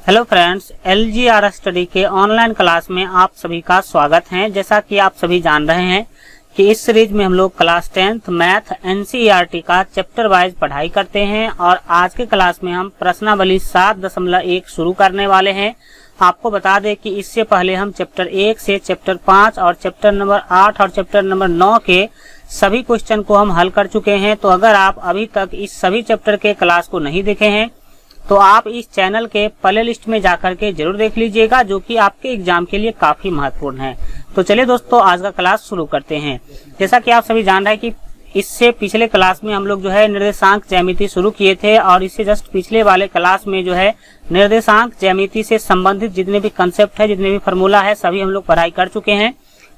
Hello friends, LGR study के online class में आप सभी का स्वागत है। जैसा कि आप सभी जान रहे हैं कि इस सीरीज में हम लोग क्लास 10th मैथ NCERT का चैप्टर वाइज पढ़ाई करते हैं और आज के क्लास में हम प्रश्नावली 7.1 शुरू करने वाले हैं। आपको बता दें कि इससे पहले हम चैप्टर 1 से चैप्टर 5 और चैप्टर नंबर 8 और चैप्टर नंबर 9 के सभी क्वेश्चन को हम हल कर चुके हैं। तो अगर आप अभी तक इस सभी चैप्टर के क्लास को नहीं देखे हैं तो आप इस चैनल के प्ले लिस्ट में जाकर के जरूर देख लीजिएगा, जो कि आपके एग्जाम के लिए काफी महत्वपूर्ण है। तो चलिए दोस्तों, आज का क्लास शुरू करते हैं। जैसा कि आप सभी जान रहे हैं कि इससे पिछले क्लास में हम लोग जो है निर्देशांक ज्यामिति शुरू किए थे और इससे जस्ट पिछले वाले क्लास में जो है निर्देशांक ज्यामिति से संबंधित जितने भी कंसेप्ट है, जितने भी फॉर्मूला है, सभी हम लोग पढ़ाई कर चुके हैं।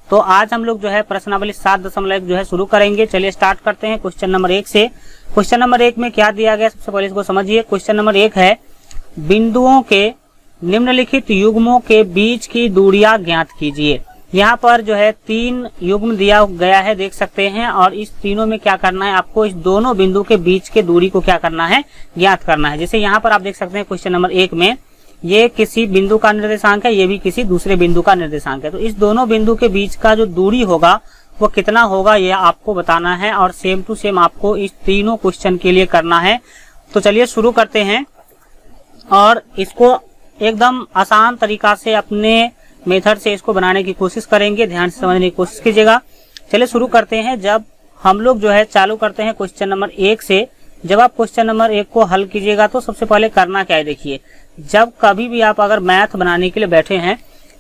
तो आज हम लोग जो है प्रश्नावली 7.1 जो है शुरू करेंगे। चलिए स्टार्ट करते हैं क्वेश्चन नंबर 1 से। क्वेश्चन नंबर 1 में क्या दिया गया, सबसे पहले इसको समझिए। क्वेश्चन नंबर 1 है, बिंदुओं के निम्नलिखित युग्मों के बीच की दूरियां ज्ञात कीजिए। यहाँ पर जो है 3 युग्म दिया गया है, देख सकते हैं, और इस तीनों में क्या करना है, आपको इस दोनों बिंदु के बीच के दूरी को क्या करना है, ज्ञात करना है। जैसे यहाँ पर आप देख सकते हैं क्वेश्चन नंबर 1 में ये किसी बिंदु का निर्देशांक है, ये भी किसी दूसरे बिंदु का निर्देशांक है। तो इस दोनों बिंदु के बीच का जो दूरी होगा वो कितना होगा, ये आपको बताना है और सेम टू सेम आपको इस तीनों क्वेश्चन के लिए करना है। तो चलिए शुरू करते हैं और इसको एकदम आसान तरीका से अपने मेथड से इसको बनाने की कोशिश करेंगे। ध्यान से समझने की कोशिश कीजिएगा। चलिए शुरू करते हैं। जब हम लोग जो है चालू करते हैं क्वेश्चन नंबर 1 से, जब आप क्वेश्चन नंबर 1 को हल कीजिएगा तो सबसे पहले करना क्या है, देखिए, जब कभी भी आप अगर मैथ बनाने के लिए बैठे हैं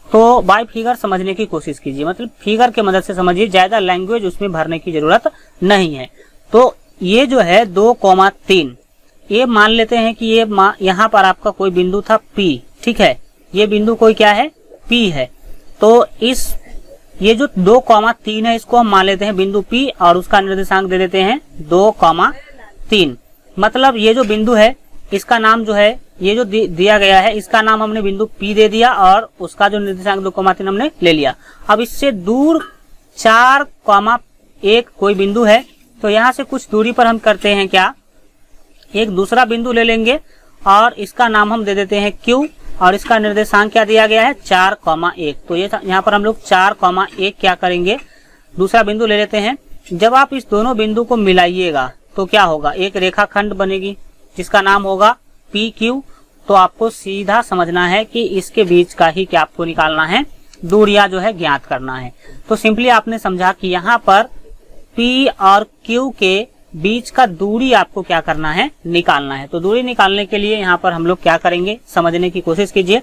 तो बाय फिगर समझने की कोशिश कीजिए, मतलब फिगर के मदद से समझिए, ज्यादा लैंग्वेज उसमें भरने की जरूरत नहीं है। तो ये जो है 2,3, ये मान लेते हैं कि ये यहाँ पर आपका कोई बिंदु था P, ठीक है, ये बिंदु कोई क्या है, P है। तो इस ये जो 2,3 है इसको हम मान लेते हैं बिंदु P और उसका निर्देशांक दे देते हैं 2,3। मतलब ये जो बिंदु है इसका नाम जो है, ये जो दिया गया है इसका नाम हमने बिंदु P दे दिया और उसका जो निर्देशांक 2,3 हमने ले लिया। अब इससे दूर 4,1 कोई बिंदु है, तो यहाँ से कुछ दूरी पर हम करते हैं क्या, एक दूसरा बिंदु ले लेंगे और इसका नाम हम दे देते हैं Q और इसका निर्देशांक क्या दिया गया है, 4,1। तो ये यहाँ पर हम लोग 4,1 क्या करेंगे, दूसरा बिंदु ले लेते हैं। जब आप इस दोनों बिंदु को मिलाइएगा तो क्या होगा, एक रेखाखंड बनेगी जिसका नाम होगा PQ। तो आपको सीधा समझना है कि इसके बीच का ही क्या आपको निकालना है, दूरियां जो है ज्ञात करना है। तो सिंपली आपने समझा कि यहाँ पर P और Q के बीच का दूरी आपको क्या करना है, निकालना है। तो दूरी निकालने के लिए यहाँ पर हम लोग क्या करेंगे, समझने की कोशिश कीजिए।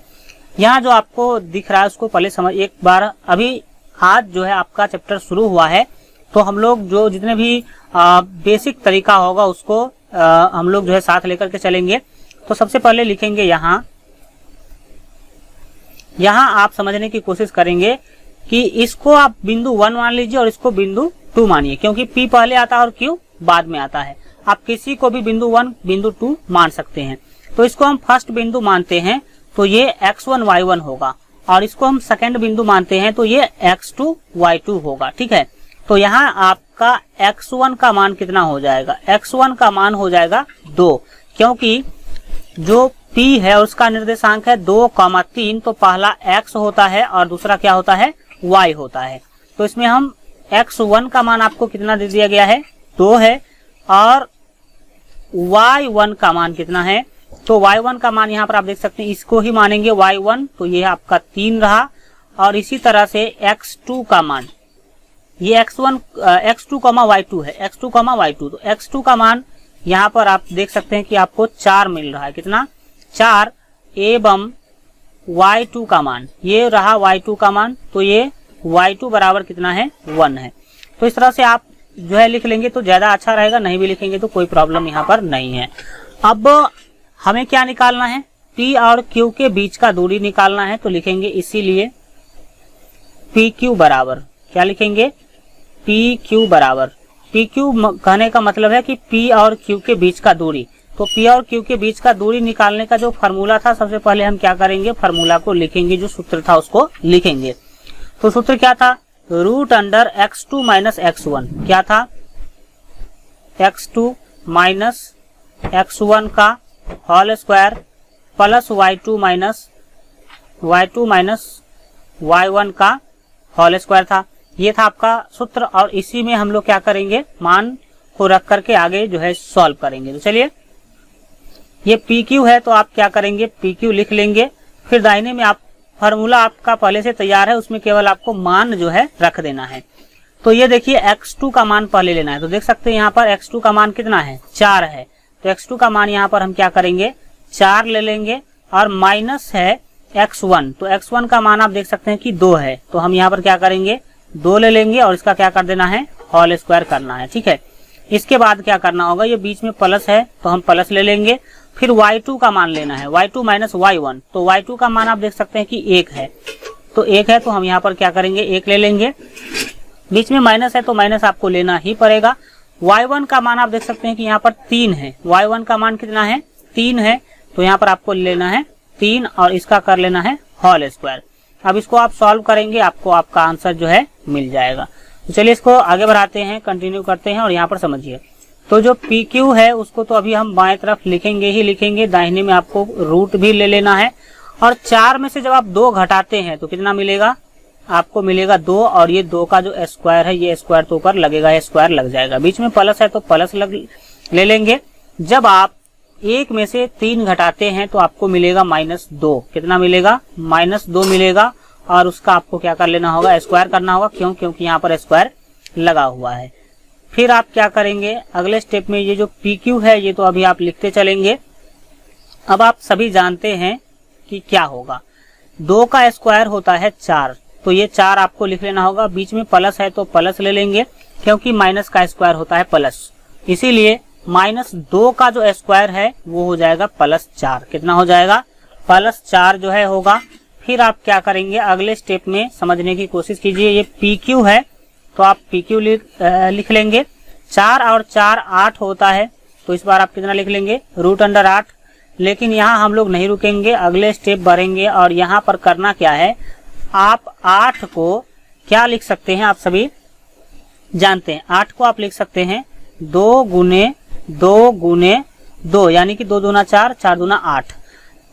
यहाँ जो आपको दिख रहा है उसको पहले समझ एक बार। अभी आज जो है आपका चैप्टर शुरू हुआ है, तो हम लोग जो जितने भी बेसिक तरीका होगा उसको हम लोग जो है साथ लेकर के चलेंगे। तो सबसे पहले लिखेंगे यहाँ आप समझने की कोशिश करेंगे कि इसको आप बिंदु 1 मान लीजिए और इसको बिंदु 2 मानिए, क्योंकि P पहले आता है और Q बाद में आता है। आप किसी को भी बिंदु 1 बिंदु 2 मान सकते हैं। तो इसको हम फर्स्ट बिंदु मानते हैं तो ये x1 y1 होगा, और इसको हम सेकंड बिंदु मानते हैं तो ये x2 y2 होगा, ठीक है। तो यहाँ आपका x1 का मान कितना हो जाएगा, x1 का मान हो जाएगा 2, क्योंकि जो P है उसका निर्देशांक है 2,3। तो पहला x होता है और दूसरा क्या होता है, y होता है। तो इसमें हम x1 का मान आपको कितना दे दिया गया है, 2 है, और y1 का मान कितना है, तो y1 का मान यहाँ पर आप देख सकते हैं, इसको ही मानेंगे y1, तो ये आपका 3 रहा। और इसी तरह से x2 का मान, ये x2, y2 है, x2, y2। तो x2 का मान यहाँ पर आप देख सकते हैं कि आपको 4 मिल रहा है, कितना, 4, एवं y2 का मान ये रहा y2 का मान, तो ये y2 बराबर कितना है, 1 है। तो इस तरह से आप जो है लिख लेंगे तो ज्यादा अच्छा रहेगा, नहीं भी लिखेंगे तो कोई प्रॉब्लम यहाँ पर नहीं है। अब हमें क्या निकालना है, P और Q के बीच का दूरी निकालना है। तो लिखेंगे इसीलिए PQ बराबर, क्या लिखेंगे, PQ बराबर, PQ कहने का मतलब है कि P और Q के बीच का दूरी। तो P और Q के बीच का दूरी निकालने का जो फॉर्मूला था, सबसे पहले हम क्या करेंगे, फॉर्मूला को लिखेंगे, जो सूत्र था उसको लिखेंगे। तो सूत्र क्या था, √x2 - x1, क्या था, x2 - x1 का whole square plus y2 minus y1 का होल स्क्वायर था। ये था आपका सूत्र, और इसी में हम लोग क्या करेंगे, मान को रख करके आगे जो है सॉल्व करेंगे। तो चलिए, ये PQ है तो आप क्या करेंगे, PQ लिख लेंगे। फिर दाहिने में आप फॉर्मूला आपका पहले से तैयार है, उसमें केवल आपको मान जो है रख देना है। तो ये देखिए x2 का मान पहले लेना है। तो देख सकते हैं यहाँ पर x2 का मान कितना है, 4 है। तो x2 का मान यहाँ पर हम क्या करेंगे, 4 ले लेंगे, और माइनस है x1। तो x1 का मान आप देख सकते हैं कि 2 है। तो हम यहाँ पर क्या करेंगे, 2 ले लेंगे, और इसका क्या कर देना है, होल स्क्वायर करना है। ठीक है, इसके बाद क्या करना होगा, ये बीच में प्लस है तो हम प्लस ले लेंगे। फिर y2 का मान लेना है, y2 माइनस y1। तो y2 का मान आप देख सकते हैं कि 1 है। तो 1 है तो हम यहाँ पर क्या करेंगे, 1 ले लेंगे। बीच में माइनस है तो माइनस आपको लेना ही पड़ेगा। y1 का मान आप देख सकते हैं कि यहाँ पर 3 है। y1 का मान कितना है, 3 है। तो यहाँ पर आपको लेना है 3, और इसका कर लेना है होल स्क्वायर। अब इसको आप सॉल्व करेंगे, आपको आपका आंसर जो है मिल जाएगा। तो चलिए इसको आगे बढ़ाते हैं, कंटिन्यू करते हैं, और यहाँ पर समझिए। तो जो PQ है उसको तो अभी हम बाएं तरफ लिखेंगे ही लिखेंगे, दाहिने में आपको रूट भी ले लेना है। और 4 में से जब आप 2 घटाते हैं तो कितना मिलेगा, आपको मिलेगा 2, और ये 2 का जो स्क्वायर है, ये स्क्वायर तो ऊपर लगेगा, स्क्वायर लग जाएगा। बीच में प्लस है तो प्लस ले लेंगे। जब आप 1 में से 3 घटाते हैं तो आपको मिलेगा -2। कितना मिलेगा, -2 मिलेगा, और उसका आपको क्या कर लेना होगा, स्क्वायर करना होगा। क्यों, क्योंकि यहाँ पर स्क्वायर लगा हुआ है। फिर आप क्या करेंगे, अगले स्टेप में ये जो PQ है ये तो अभी आप लिखते चलेंगे। अब आप सभी जानते हैं कि क्या होगा, 2 का स्क्वायर होता है 4। तो ये 4 आपको लिख लेना होगा। बीच में प्लस है तो प्लस ले लेंगे, क्योंकि माइनस का स्क्वायर होता है प्लस, इसीलिए -2 का जो स्क्वायर है वो हो जाएगा +4। कितना हो जाएगा, +4 जो है होगा। फिर आप क्या करेंगे, अगले स्टेप में समझने की कोशिश कीजिए। ये PQ है तो आप PQ लिख लेंगे। 4 और 4 8 होता है, तो इस बार आप कितना लिख लेंगे, √8। लेकिन यहाँ हम लोग नहीं रुकेंगे, अगले स्टेप बढ़ेंगे। और यहाँ पर करना क्या है, आप 8 को क्या लिख सकते हैं, आप सभी जानते हैं। 8 को आप लिख सकते हैं 2 गुने 2, यानी कि 2 दूना 4, 4 दूना 8।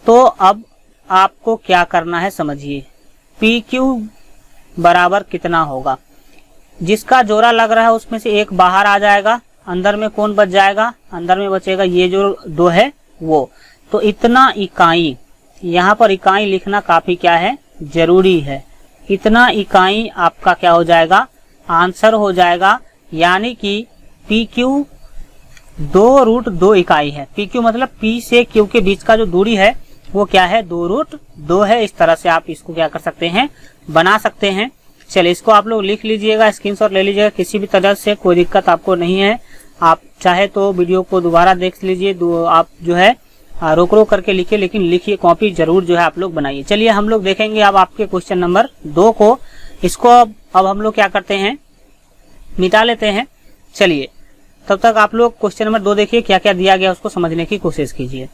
तो अब आपको क्या करना है समझिए, PQ बराबर कितना होगा, जिसका जोड़ा लग रहा है उसमें से एक बाहर आ जाएगा, अंदर में कौन बच जाएगा, अंदर में बचेगा ये जो 2 है वो। तो इतना इकाई, यहाँ पर इकाई लिखना काफी क्या है, जरूरी है। इतना इकाई आपका क्या हो जाएगा, आंसर हो जाएगा। यानी कि PQ 2√2 इकाई है। PQ मतलब P से Q के बीच का जो दूरी है वो क्या है, 2√2 है। इस तरह से आप इसको क्या कर सकते हैं, बना सकते हैं। चलिए इसको आप लोग लिख लीजिएगा, स्क्रीनशॉट ले लीजिएगा, किसी भी तरह से कोई दिक्कत आपको नहीं है। आप चाहे तो वीडियो को दोबारा देख लीजिए, आप जो है रोक रोक करके लिखिए, लेकिन लिखिए, कॉपी जरूर जो है आप लोग बनाइए। चलिए हम लोग देखेंगे अब आपके क्वेश्चन नंबर 2 को। इसको अब हम लोग क्या करते हैं, मिटा लेते हैं। चलिए तब तक आप लोग क्वेश्चन नंबर 2 देखिए, क्या क्या दिया गया उसको समझने की कोशिश कीजिए।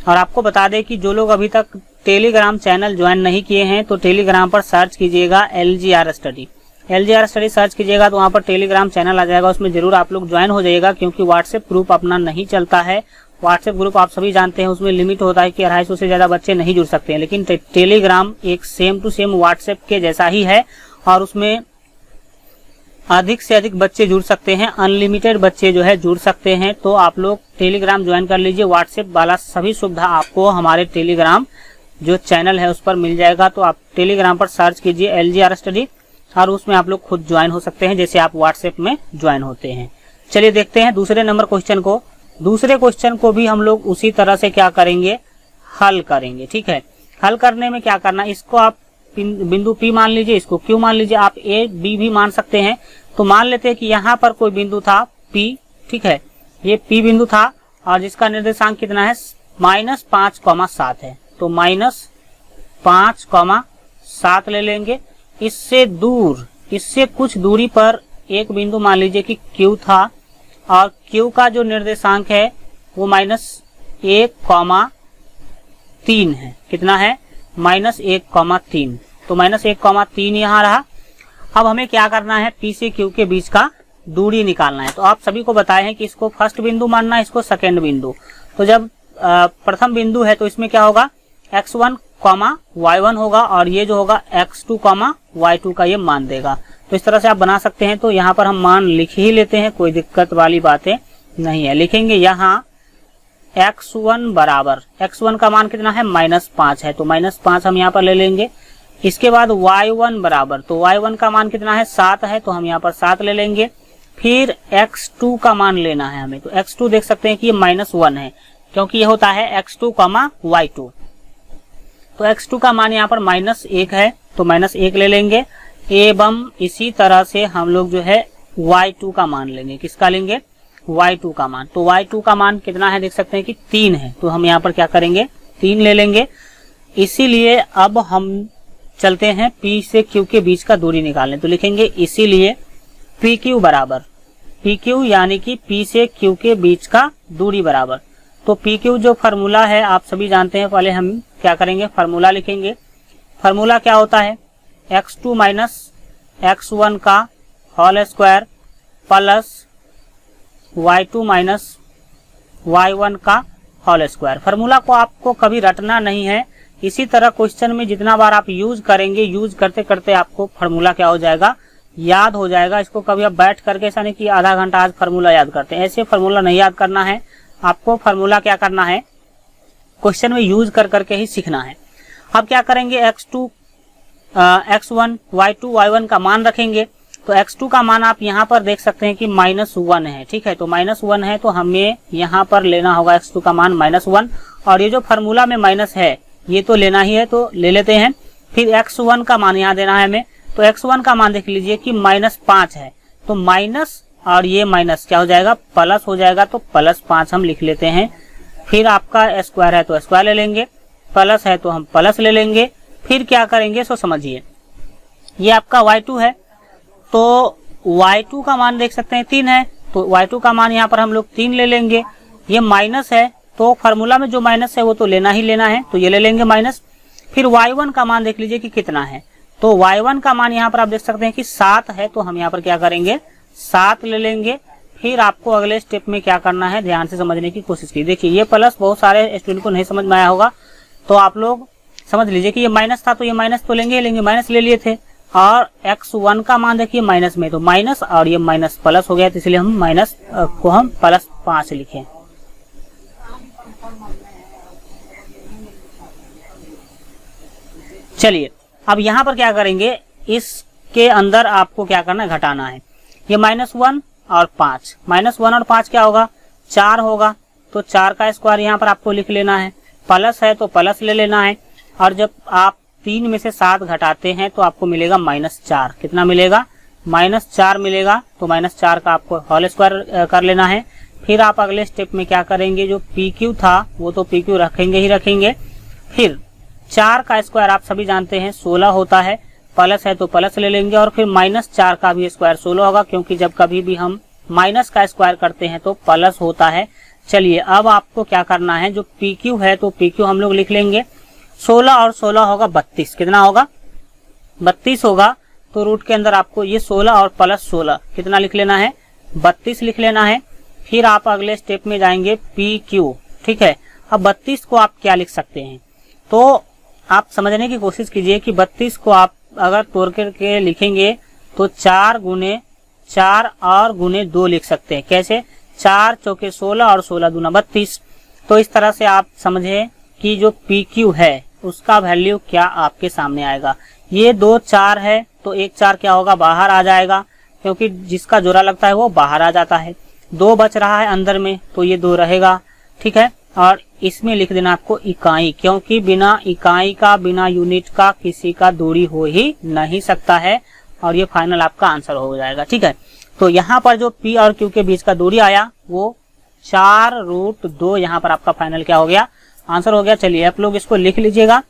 और आपको बता दें कि जो लोग अभी तक टेलीग्राम चैनल ज्वाइन नहीं किए हैं तो टेलीग्राम पर सर्च कीजिएगा LGR study. LGR study search कीजिएगा तो वहाँ पर टेलीग्राम चैनल आ जाएगा, उसमें जरूर आप लोग ज्वाइन हो जाइएगा। क्योंकि व्हाट्सएप ग्रुप अपना नहीं चलता है। व्हाट्सएप ग्रुप आप सभी जानते हैं, उसमें लिमिट होता है कि 250 से ज्यादा बच्चे नहीं जुड़ सकते हैं। लेकिन टेलीग्राम एक सेम टू सेम व्हाट्सएप के जैसा ही है, और उसमें अधिक से अधिक बच्चे जुड़ सकते हैं, अनलिमिटेड बच्चे जो है जुड़ सकते हैं। तो आप लोग टेलीग्राम ज्वाइन कर लीजिए। व्हाट्सएप वाला सभी सुविधा आपको हमारे टेलीग्राम जो चैनल है उस पर मिल जाएगा। तो आप टेलीग्राम पर सर्च कीजिए LGR स्टडी, और उसमें आप लोग खुद ज्वाइन हो सकते हैं जैसे आप व्हाट्सएप में ज्वाइन होते हैं। चलिए देखते हैं दूसरे नंबर क्वेश्चन को। दूसरे क्वेश्चन को भी हम लोग उसी तरह से क्या करेंगे, हल करेंगे। ठीक है, हल करने में क्या करना, इसको आप बिंदु P मान लीजिए, इसको Q मान लीजिए, आप A B भी मान सकते हैं। तो मान लेते हैं कि यहाँ पर कोई बिंदु था P, ठीक है, ये P बिंदु था, और जिसका निर्देशांक कितना है, -5,7 है। तो -5,7 ले लेंगे। इससे दूर, इससे कुछ दूरी पर एक बिंदु मान लीजिए कि Q था, और Q का जो निर्देशांक है वो -1,3 है। कितना है, -1,3। तो -1,3 यहाँ रहा। अब हमें क्या करना है, P से Q के बीच का दूरी निकालना है। तो आप सभी को बताए हैं कि इसको फर्स्ट बिंदु मानना है, इसको सेकेंड बिंदु। तो जब प्रथम बिंदु है तो इसमें क्या होगा, x1 कॉमा y1 होगा और ये जो होगा x2 कॉमा y2 का ये मान देगा। तो इस तरह से आप बना सकते हैं। तो यहाँ पर हम मान लिख ही लेते हैं, कोई दिक्कत वाली बातें नहीं है। लिखेंगे यहाँ x1 बराबर, x1 का मान कितना है -5 है, तो -5 हम यहाँ पर ले लेंगे। इसके बाद y1 बराबर, तो y1 का मान कितना है 7 है, तो हम यहाँ पर 7 ले लेंगे। फिर x2 का मान लेना है हमें, तो x2 देख सकते हैं कि ये -1 है, क्योंकि ये होता है x2 कॉमा y2। तो x2 का मान यहाँ पर -1 है, तो -1 ले लेंगे। एवं इसी तरह से हम लोग जो है y2 का मान लेंगे। किसका लेंगे? y2 का मान। तो y2 का मान कितना है देख सकते हैं कि 3 है, तो हम यहाँ पर क्या करेंगे 3 ले लेंगे। इसीलिए अब हम चलते हैं p से q के बीच का दूरी निकालने। तो लिखेंगे इसीलिए pq बराबर, pq यानी कि p से q के बीच का दूरी बराबर। तो pq जो फॉर्मूला है आप सभी जानते हैं। पहले हम क्या करेंगे, फार्मूला लिखेंगे। फार्मूला क्या होता है, x2 माइनस x1 का whole square plus y2 minus y1 का होल स्क्वायर। फार्मूला को आपको कभी रटना नहीं है। इसी तरह क्वेश्चन में जितना बार आप यूज करेंगे, यूज करते करते आपको फार्मूला क्या हो जाएगा, याद हो जाएगा। इसको कभी आप बैठ करके ऐसा नहीं कि आधा घंटा आज फार्मूला याद करते हैं, ऐसे फार्मूला नहीं याद करना है। आपको फार्मूला क्या करना है, क्वेश्चन में यूज कर करके ही सीखना है। अब क्या करेंगे, x2 x1 y2 y1 का मान रखेंगे। तो x2 का मान आप यहाँ पर देख सकते हैं कि -1 है, ठीक है। तो -1 है, तो हमें यहाँ पर लेना होगा x2 का मान -1, और ये जो फार्मूला में माइनस है ये तो लेना ही है, तो ले लेते हैं। फिर x1 का मान यहाँ देना है हमें। तो x1 का मान देख लीजिए कि -5 है, तो माइनस और ये माइनस क्या हो जाएगा, प्लस हो जाएगा, तो +5 हम लिख लेते हैं। फिर आपका स्क्वायर है तो स्क्वायर ले लेंगे, प्लस है तो हम प्लस ले लेंगे। फिर क्या करेंगे सो समझिए, ये आपका y2 है, तो y2 का मान देख सकते हैं 3 है, तो y2 का मान यहाँ पर हम लोग 3 ले लेंगे। ये माइनस है, तो फार्मूला में जो माइनस है वो तो लेना ही लेना है, तो ये ले लेंगे माइनस। फिर y1 का मान देख लीजिए कि कितना है, तो y1 का मान यहाँ पर आप देख सकते हैं कि 7 है, तो हम यहाँ पर क्या करेंगे 7 ले लेंगे। फिर आपको अगले स्टेप में क्या करना है, ध्यान से समझने की कोशिश कीजिए। देखिए ये प्लस बहुत सारे स्टूडेंट को नहीं समझ में आया होगा, तो आप लोग समझ लीजिए कि ये माइनस था, तो ये माइनस तो लेंगे, माइनस ले लिए थे। और x1 का मान देखिए माइनस में, तो माइनस और ये माइनस प्लस हो गया, तो इसलिए हम माइनस को हम +5 लिखें। चलिए अब यहाँ पर क्या करेंगे, इसके अंदर आपको क्या करना है, घटाना है। ये -1 और 5, -1 और 5 क्या होगा, 4 होगा, तो 4 का स्क्वायर यहाँ पर आपको लिख लेना है। प्लस है तो प्लस ले लेना है, और जब आप 3 में से 7 घटाते हैं तो आपको मिलेगा -4। कितना मिलेगा, -4 मिलेगा, तो -4 का आपको होल स्क्वायर कर लेना है। फिर आप अगले स्टेप में क्या करेंगे, जो PQ था वो तो PQ रखेंगे ही रखेंगे। फिर 4 का स्क्वायर आप सभी जानते हैं 16 होता है, प्लस है तो प्लस ले लेंगे। और फिर -4 का भी स्क्वायर 16 होगा, क्योंकि जब कभी भी हम माइनस का स्क्वायर करते हैं तो प्लस होता है। चलिए अब आपको क्या करना है, जो PQ है तो PQ हम लोग लिख लेंगे। 16 और 16 होगा 32, कितना होगा 32 होगा, तो रूट के अंदर आपको ये 16 और +16 कितना लिख लेना है, 32 लिख लेना है। फिर आप अगले स्टेप में जाएंगे PQ, ठीक है। अब 32 को आप क्या लिख सकते हैं, तो आप समझने की कोशिश कीजिए कि 32 को आप अगर तोड़ करके लिखेंगे तो 4 गुने 4 और गुने 2 लिख सकते हैं। कैसे, 4 चौके 16 और 16 दूना 32। तो इस तरह से आप समझे कि जो PQ है उसका वैल्यू क्या आपके सामने आएगा। ये 2 4 है, तो 1 4 क्या होगा, बाहर आ जाएगा, क्योंकि जिसका जोड़ा लगता है वो बाहर आ जाता है। 2 बच रहा है अंदर में, तो ये 2 रहेगा, ठीक है। और इसमें लिख देना आपको इकाई, क्योंकि बिना इकाई का, बिना यूनिट का किसी का दूरी हो ही नहीं सकता है, और ये फाइनल आपका आंसर हो जाएगा, ठीक है। तो यहाँ पर जो P और Q के बीच का दूरी आया वो 4√2, यहाँ पर आपका फाइनल क्या हो गया, आंसर हो गया। चलिए आप लोग इसको लिख लीजिएगा,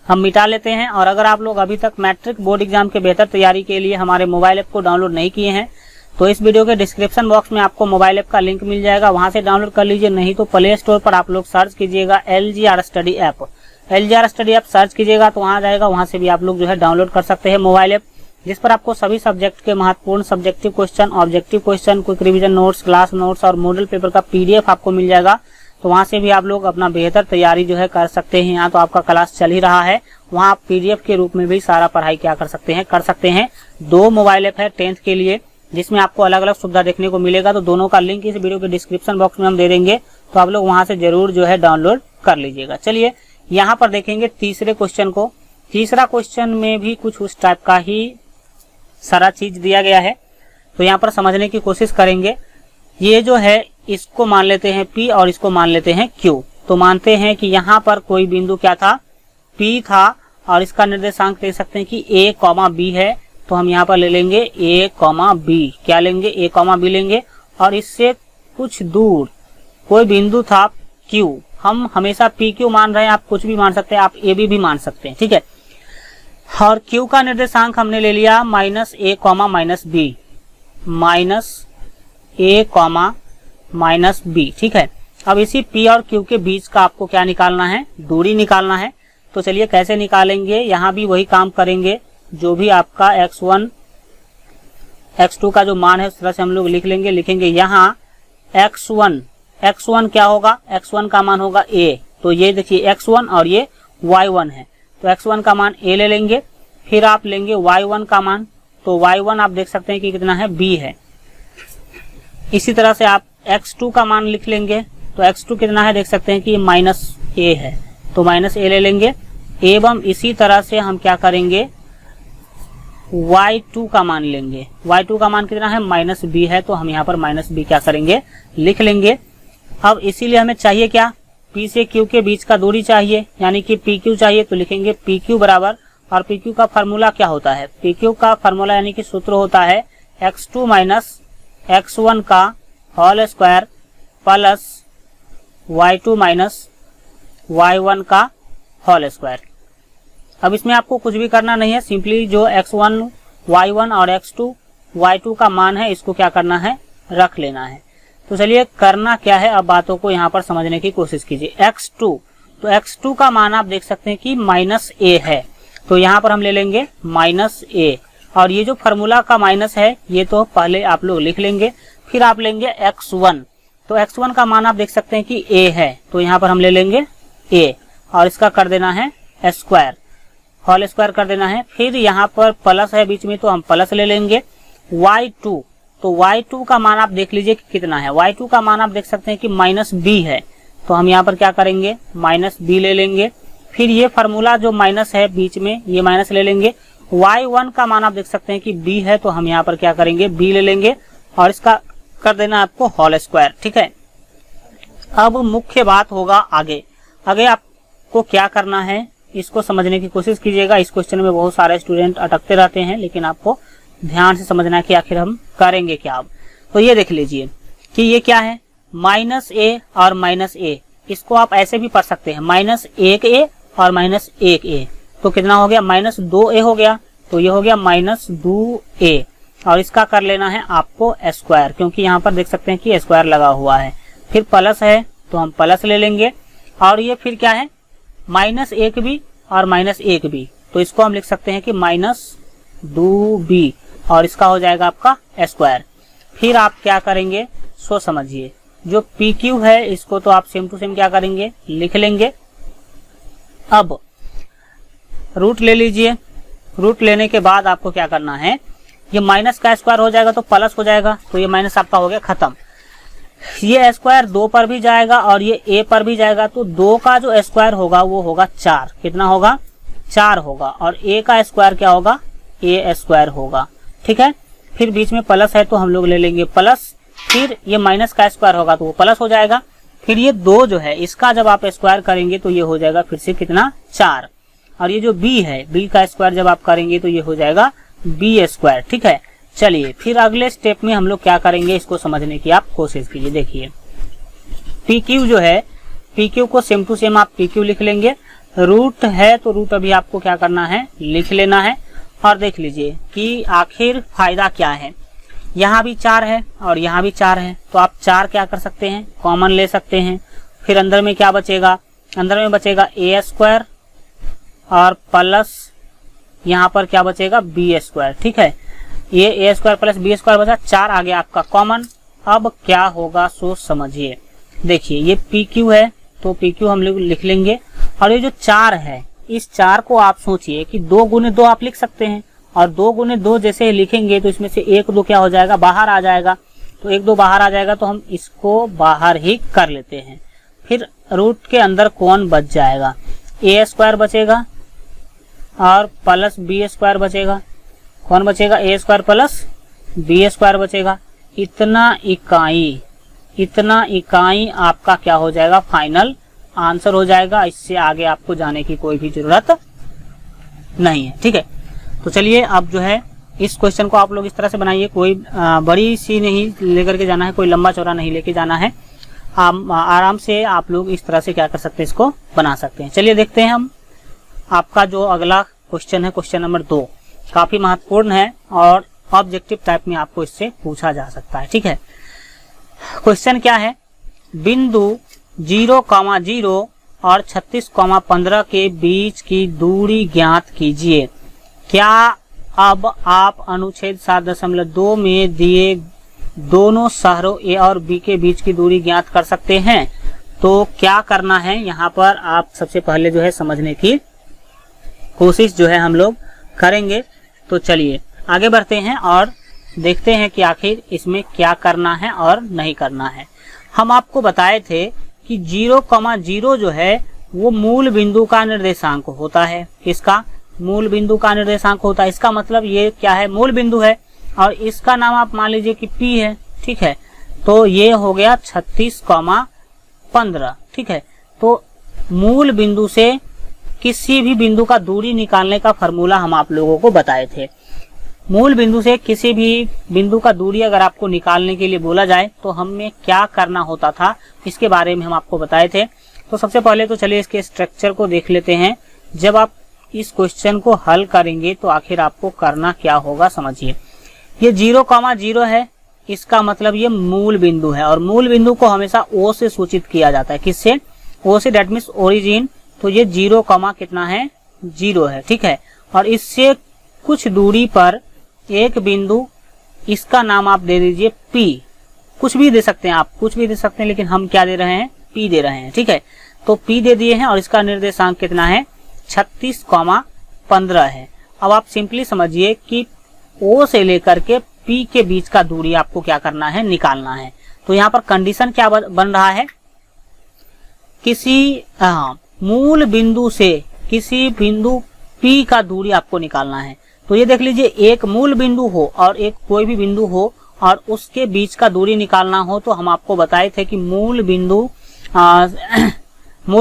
हम मिटा लेते हैं। और अगर आप लोग अभी तक मैट्रिक बोर्ड एग्जाम के बेहतर तैयारी के लिए हमारे मोबाइल ऐप को डाउनलोड नहीं किए हैं, तो इस वीडियो के डिस्क्रिप्शन बॉक्स में आपको मोबाइल ऐप का लिंक मिल जाएगा, वहां से डाउनलोड कर लीजिए। नहीं तो प्ले स्टोर पर आप लोग सर्च कीजिएगा LGR study app, LGR study app search कीजिएगा तो वहां जाएगा, वहां से भी आप लोग जो है डाउनलोड कर सकते हैं मोबाइल ऐप, जिस पर आपको सभी सब्जेक्ट के महत्वपूर्ण subjective question, objective question, quick revision notes, class notes और मॉडल पेपर का PDF आपको मिल जाएगा। तो वहां से भी आप लोग अपना बेहतर तैयारी जो है कर सकते हैं। यहाँ तो आपका क्लास चल ही रहा है, वहाँ आप PDF के रूप में भी सारा पढ़ाई क्या कर सकते हैं। 2 मोबाइल ऐप है 10th के लिए, जिसमें आपको अलग अलग सुविधा देखने को मिलेगा। तो दोनों का लिंक इस वीडियो के डिस्क्रिप्शन बॉक्स में हम दे देंगे, तो आप लोग वहां से जरूर जो है डाउनलोड कर लीजिएगा। चलिए यहाँ पर देखेंगे तीसरे क्वेश्चन को। तीसरा क्वेश्चन में भी कुछ उस टाइप का ही सारा चीज दिया गया है, तो यहाँ पर समझने की कोशिश करेंगे। ये जो है इसको मान लेते हैं P और इसको मान लेते हैं Q। तो मानते हैं कि यहाँ पर कोई बिंदु क्या था, P था, और इसका निर्देशांक दे सकते हैं कि A, B है। तो हम यहाँ पर ले लेंगे A, B। क्या लेंगे? A, B लेंगे। और इससे कुछ दूर कोई बिंदु था Q। हम हमेशा PQ मान रहे हैं, आप कुछ भी मान सकते हैं, आप AB भी मान सकते हैं, ठीक है। और Q का निर्देशांक हमने ले लिया -A, -B, -A, -B, ठीक है। अब इसी P और Q के बीच का आपको क्या निकालना है? दूरी निकालना है। तो चलिए कैसे निकालेंगे, यहाँ भी वही काम करेंगे। जो भी आपका x1 x2 का जो मान है उस तरह से हम लोग लिखेंगे यहाँ x1 क्या होगा? x1 का मान होगा A। तो ये देखिए x1 और ये y1 है, तो x1 का मान A ले लेंगे। फिर आप लेंगे y1 का मान, तो y1 आप देख सकते हैं कि कितना है, B है। इसी तरह से आप x2 का मान लिख लेंगे, तो x2 कितना है देख सकते हैं कि -A है, तो -A ले लेंगे। एवं इसी तरह से हम क्या करेंगे, y2 का मान लेंगे। y2 का मान कितना है, -B है, तो हम यहाँ पर -B क्या करेंगे, लिख लेंगे। अब इसीलिए हमें चाहिए क्या, P से Q के बीच का दूरी चाहिए, यानी कि PQ चाहिए। तो लिखेंगे PQ बराबर, और PQ का फार्मूला क्या होता है? PQ का फार्मूला यानी कि सूत्र होता है x2 - x1 का whole square plus y2 - y1 का होल स्क्वायर। अब इसमें आपको कुछ भी करना नहीं है, सिंपली जो x1 y1 और x2 y2 का मान है इसको क्या करना है, रख लेना है। तो चलिए करना क्या है, अब बातों को यहाँ पर समझने की कोशिश कीजिए। x2, तो x2 का मान आप देख सकते हैं कि -A है, तो यहाँ पर हम ले लेंगे -A। और ये जो फार्मूला का माइनस है ये तो पहले आप लोग लिख लेंगे। फिर आप लेंगे x1, तो x1 का मान आप देख सकते हैं कि A है, तो यहाँ पर हम ले लेंगे A, और इसका कर देना है स्क्वायर, होल स्क्वायर कर देना है। फिर यहाँ पर प्लस है बीच में, तो हम प्लस ले लेंगे। y2, तो y2 का मान आप देख लीजिए कि कितना है। y2 का मान आप देख सकते हैं कि -B है, तो हम यहाँ पर क्या करेंगे, -B ले लेंगे। फिर ये फार्मूला जो माइनस है बीच में, ये माइनस ले लेंगे। y1 का मान आप देख सकते हैं कि B है, तो हम यहाँ पर क्या करेंगे, B ले लेंगे, और इसका कर देना आपको होल स्क्वायर, ठीक है। अब मुख्य बात होगा आगे आपको क्या करना है, इसको समझने की कोशिश कीजिएगा। इस क्वेश्चन में बहुत सारे स्टूडेंट अटकते रहते हैं, लेकिन आपको ध्यान से समझना है कि आखिर हम करेंगे क्या। अब तो ये देख लीजिए कि ये क्या है, -A और -A, इसको आप ऐसे भी पढ़ सकते हैं, -1A और -1A। तो कितना हो गया, -2A हो गया, तो ये हो गया -2A। और इसका कर लेना है आपको स्क्वायर, क्योंकि यहाँ पर देख सकते हैं कि स्क्वायर लगा हुआ है। फिर प्लस है, तो हम प्लस ले लेंगे। और ये फिर क्या है, -1B और -1B, तो इसको हम लिख सकते हैं कि -2B, और इसका हो जाएगा आपका स्क्वायर। फिर आप क्या करेंगे, सो समझिए, जो PQ है इसको तो आप सेम टू सेम क्या करेंगे, लिख लेंगे। अब रूट ले लीजिए। रूट लेने के बाद आपको क्या करना है, ये माइनस का स्क्वायर हो जाएगा तो प्लस हो जाएगा, तो ये माइनस आपका हो गया खत्म। ये स्क्वायर 2 पर भी जाएगा और ये A पर भी जाएगा, तो 2 का जो स्क्वायर होगा वो होगा 4। कितना होगा, 4 होगा। और A का स्क्वायर क्या होगा, A स्क्वायर होगा, ठीक है। फिर बीच में प्लस है, तो हम लोग ले लेंगे प्लस। फिर ये माइनस का स्क्वायर होगा तो वो प्लस हो जाएगा। फिर ये 2 जो है इसका जब आप स्क्वायर करेंगे तो ये हो जाएगा फिर से कितना, 4। और ये जो B है, B का स्क्वायर जब आप करेंगे तो ये हो जाएगा B स्क्वायर, ठीक है। चलिए फिर अगले स्टेप में हम लोग क्या करेंगे, इसको समझने की आप कोशिश कीजिए। देखिए PQ जो है, PQ को सेम टू सेम आप PQ लिख लेंगे। रूट है तो रूट अभी आपको क्या करना है, लिख लेना है। और देख लीजिए कि आखिर फायदा क्या है, यहाँ भी 4 है और यहाँ भी 4 है, तो आप 4 क्या कर सकते हैं, कॉमन ले सकते हैं। फिर अंदर में क्या बचेगा, अंदर में बचेगा A स्क्वायर और प्लस यहाँ पर क्या बचेगा, B स्क्वायर, ठीक है। ये A square plus B square बचा, 4 आ गया आपका कॉमन। अब क्या होगा सो समझिए, देखिए ये पी क्यू है तो पी क्यू हम लोग लिख लेंगे। और ये जो 4 है, इस 4 को आप सोचिए कि 2 गुने 2 आप लिख सकते हैं, और 2 गुने 2 जैसे लिखेंगे तो इसमें से 1 2 क्या हो जाएगा, बाहर आ जाएगा। तो 1 2 बाहर आ जाएगा तो हम इसको बाहर ही कर लेते हैं। फिर रूट के अंदर कौन बच जाएगा, ए स्क्वायर बचेगा और प्लस बी स्क्वायर बचेगा। कौन बचेगा, ए स्क्वायर प्लस बी स्क्वायर बचेगा। इतना इकाई आपका क्या हो जाएगा, फाइनल आंसर हो जाएगा। इससे आगे आपको जाने की कोई भी जरूरत नहीं है। ठीक है, तो चलिए अब जो है इस क्वेश्चन को आप लोग इस तरह से बनाइए। कोई बड़ी सी नहीं लेकर के जाना है, कोई लंबा चौड़ा नहीं लेके जाना है। आराम से आप लोग इस तरह से क्या कर सकते हैं, इसको बना सकते हैं। चलिए देखते हैं हम आपका जो अगला क्वेश्चन है, क्वेश्चन नंबर 2 काफी महत्वपूर्ण है और ऑब्जेक्टिव टाइप में आपको इससे पूछा जा सकता है। ठीक है, क्वेश्चन क्या है, बिंदु 0,0 और 36,15 के बीच की दूरी ज्ञात कीजिए। क्या अब आप अनुच्छेद 7.2 में दिए दोनों शहरों ए और बी के बीच की दूरी ज्ञात कर सकते हैं? तो क्या करना है यहाँ पर, आप सबसे पहले जो है समझने की कोशिश जो है हम लोग करेंगे। तो चलिए आगे बढ़ते हैं और देखते हैं कि आखिर इसमें क्या करना है और नहीं करना है। हम आपको बताए थे कि 0,0 जो है वो मूल बिंदु का निर्देशांक होता है। किसका, मूल बिंदु का निर्देशांक होता है। इसका मतलब ये क्या है, मूल बिंदु है और इसका नाम आप मान लीजिए कि P है। ठीक है, तो ये हो गया 36,15। ठीक है, तो मूल बिंदु से किसी भी बिंदु का दूरी निकालने का फॉर्मूला हम आप लोगों को बताए थे। मूल बिंदु से किसी भी बिंदु का दूरी अगर आपको निकालने के लिए बोला जाए तो हमें क्या करना होता था, इसके बारे में हम आपको बताए थे। तो सबसे पहले तो चलिए इसके स्ट्रक्चर को देख लेते हैं। जब आप इस क्वेश्चन को हल करेंगे तो आखिर आपको करना क्या होगा, समझिए। ये 0,0 है, इसका मतलब ये मूल बिंदु है और मूल बिंदु को हमेशा O से सूचित किया जाता है। किससे, O से, डेट मीन्स ओरिजिन। तो ये 0, कितना है, 0 है। ठीक है, और इससे कुछ दूरी पर एक बिंदु, इसका नाम आप दे दीजिए P। कुछ भी दे सकते हैं आप, कुछ भी दे सकते हैं, लेकिन हम क्या दे रहे हैं, P दे रहे हैं। ठीक है, तो P दे दिए हैं और इसका निर्देशांक कितना है, 36,15 है। अब आप सिंपली समझिए कि O से लेकर के P के बीच का दूरी आपको क्या करना है, निकालना है। तो यहाँ पर कंडीशन क्या बन रहा है, किसी मूल बिंदु से किसी बिंदु P का दूरी आपको निकालना है। तो ये देख लीजिए, एक मूल बिंदु हो और एक कोई भी बिंदु हो और उसके बीच का दूरी निकालना हो तो हम आपको बताए थे कि मूल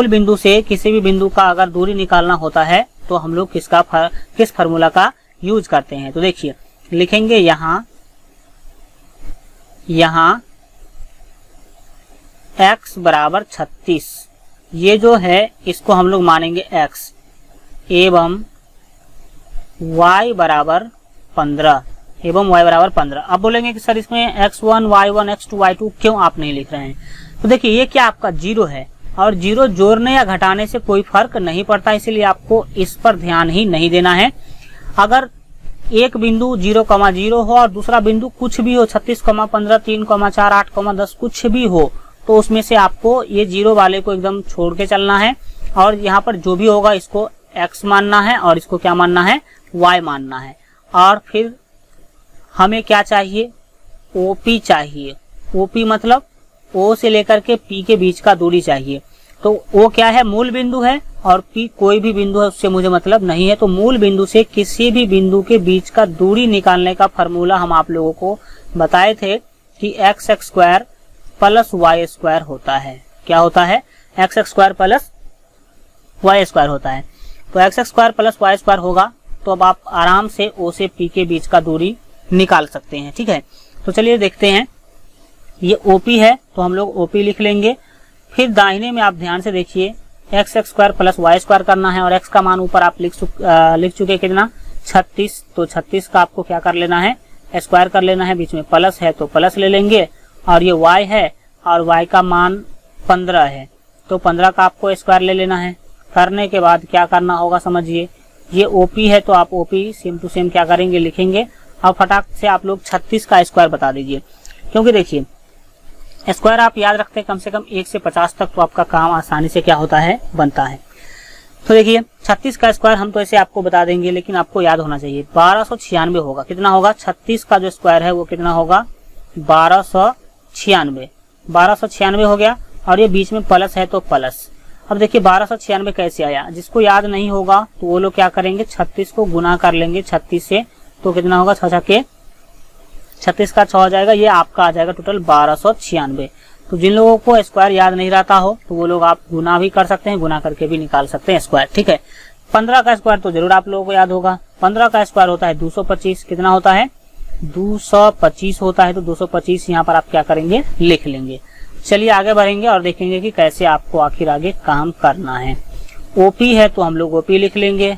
बिंदु से किसी भी बिंदु का अगर दूरी निकालना होता है तो हम लोग किस फार्मूला का यूज करते हैं। तो देखिए लिखेंगे यहाँ x बराबर 36, ये जो है इसको हम लोग मानेंगे x, एवं y बराबर 15 एवं y बराबर 15। अब बोलेंगे कि सर इसमें x1 y1 x2 y2 क्यों आप नहीं लिख रहे हैं? तो देखिए ये क्या आपका 0 है और 0 जोड़ने या घटाने से कोई फर्क नहीं पड़ता, इसलिए आपको इस पर ध्यान ही नहीं देना है। अगर एक बिंदु 0,0 हो और दूसरा बिंदु कुछ भी हो, 36,15 3,4 8,10 कुछ भी हो, तो उसमें से आपको ये 0 वाले को एकदम छोड़ के चलना है और यहाँ पर जो भी होगा इसको x मानना है और इसको क्या मानना है, y मानना है। और फिर हमें क्या चाहिए, OP चाहिए। OP मतलब O से लेकर के P के बीच का दूरी चाहिए। तो O क्या है, मूल बिंदु है और P कोई भी बिंदु है, उससे मुझे मतलब नहीं है। तो मूल बिंदु से किसी भी बिंदु के बीच का दूरी निकालने का फॉर्मूला हम आप लोगों को बताए थे कि x² प्लस y² होता है। क्या होता है, x² प्लस y² होता है। तो x² प्लस y² होगा। तो अब आप आराम से O से P के बीच का दूरी निकाल सकते हैं। ठीक है, तो चलिए देखते हैं। ये OP है तो हम लोग OP लिख लेंगे। फिर दाहिने में आप ध्यान से देखिए, x² प्लस y² करना है और x का मान ऊपर आप लिख चुके कितना, 36। तो 36 का आपको क्या कर लेना है, स्क्वायर कर लेना है, बीच में प्लस है तो प्लस ले लेंगे और ये y है और y का मान 15 है तो 15 का आपको स्क्वायर ले लेना है। करने के बाद क्या करना होगा, समझिए, ये OP है तो आप OP सेम टू सेम क्या करेंगे, लिखेंगे और फटाक से आप लोग 36 का स्क्वायर बता दीजिए। क्योंकि देखिए स्क्वायर आप याद रखते हैं कम से कम 1 से 50 तक, तो आपका काम आसानी से क्या होता है, बनता है। तो देखिए 36 का स्क्वायर हम तो ऐसे आपको बता देंगे, लेकिन आपको याद होना चाहिए 1296 होगा। कितना होगा? 36 का जो स्क्वायर है वो कितना होगा? 1296। 1296 हो गया, और ये बीच में प्लस है तो प्लस। अब देखिए 1296 कैसे आया, जिसको याद नहीं होगा तो वो लोग क्या करेंगे, 36 को गुना कर लेंगे 36 से, तो कितना होगा? 6 के 36 का 6 हो जाएगा, ये आपका आ जाएगा टोटल 1296। तो जिन लोगों को स्क्वायर याद नहीं रहता हो तो वो लोग आप गुना भी कर सकते हैं, गुना करके भी निकाल सकते हैं स्क्वायर, ठीक है। 15 का स्क्वायर तो जरूर आप लोगों को याद होगा। 15 का स्क्वायर होता है 225। कितना होता है? 225 होता है। तो 225 यहाँ पर आप क्या करेंगे, लिख लेंगे। चलिए आगे बढ़ेंगे और देखेंगे कि कैसे आपको आखिर आगे काम करना है। ओपी है तो हम लोग ओपी लिख लेंगे।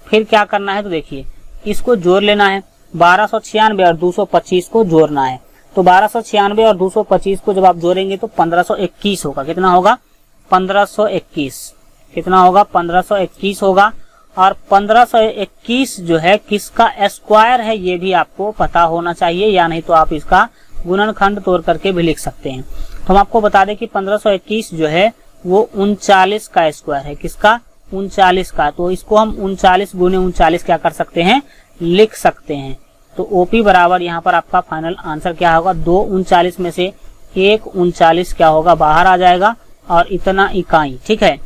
फिर क्या करना है, तो देखिए इसको जोड़ लेना है। 1296 और 225 को जोड़ना है। तो 1296 और 225 को जब आप जोड़ेंगे तो 1521 होगा। कितना होगा? 1521। कितना होगा? 1521 होगा। और 1521 जो है किसका स्क्वायर है ये भी आपको पता होना चाहिए, या नहीं तो आप इसका गुणनखंड तोड़ करके भी लिख सकते हैं। तो हम आपको बता दें कि 1521 जो है वो 39 का स्क्वायर है। किसका? 39 का। तो इसको हम 39 गुने 39 क्या कर सकते हैं, लिख सकते हैं। तो ओपी बराबर यहाँ पर आपका फाइनल आंसर क्या होगा? 2 39 में से 1 39 क्या होगा, बाहर आ जाएगा, और इतना इकाई, ठीक है,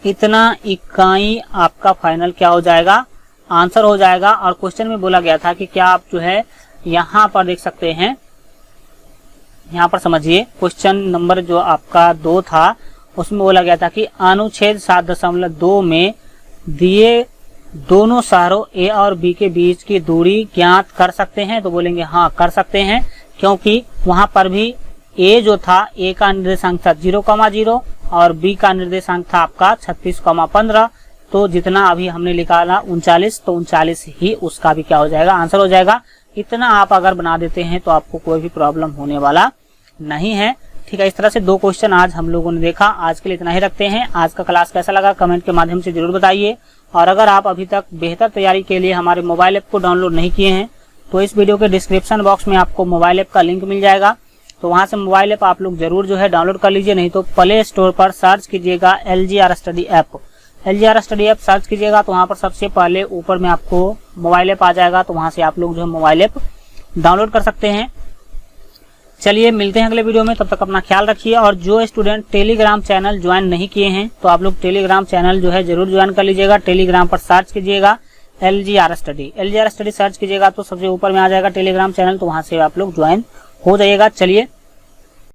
इतना इकाई आपका फाइनल क्या हो जाएगा, आंसर हो जाएगा। और क्वेश्चन में बोला गया था कि क्या आप जो है यहाँ पर देख सकते हैं, यहाँ पर समझिए क्वेश्चन नंबर जो आपका 2 था उसमें बोला गया था कि अनुच्छेद 7.2 में दिए दोनों शहरों ए और बी के बीच की दूरी ज्ञात कर सकते हैं। तो बोलेंगे हाँ कर सकते हैं, क्योंकि वहां पर भी ए जो था, ए का निर्देशांक था 0,0 और बी का निर्देशांक था आपका 36,15। तो जितना अभी हमने निकाला 39, तो 39 ही उसका भी क्या हो जाएगा, आंसर हो जाएगा। इतना आप अगर बना देते हैं तो आपको कोई भी प्रॉब्लम होने वाला नहीं है, ठीक है। इस तरह से 2 क्वेश्चन आज हम लोगों ने देखा। आज के लिए इतना ही रखते हैं। आज का क्लास कैसा लगा कमेंट के माध्यम से जरूर बताइए। और अगर आप अभी तक बेहतर तैयारी के लिए हमारे मोबाइल ऐप को डाउनलोड नहीं किए हैं तो इस वीडियो के डिस्क्रिप्शन बॉक्स में आपको मोबाइल ऐप का लिंक मिल जाएगा। तो वहां से मोबाइल ऐप आप लोग जरूर जो है डाउनलोड कर लीजिए, नहीं तो प्ले स्टोर पर सर्च कीजिएगा LGR study app. LGR study app search कीजिएगा तो वहां पर सबसे पहले ऊपर में आपको मोबाइल ऐप आ जाएगा। तो वहां से आप लोग जो है मोबाइल ऐप डाउनलोड कर सकते हैं। चलिए मिलते हैं अगले वीडियो में, तब तक अपना ख्याल रखिए। और जो स्टूडेंट टेलीग्राम चैनल ज्वाइन नहीं किए हैं तो आप लोग टेलीग्राम चैनल जो है जरूर ज्वाइन कर लीजिएगा। टेलीग्राम पर सर्च कीजिएगा LGR स्टडी सर्च कीजिएगा तो सबसे ऊपर में आ जाएगा टेलीग्राम चैनल, तो वहां से आप लोग ज्वाइन हो जाइएगा। चलिए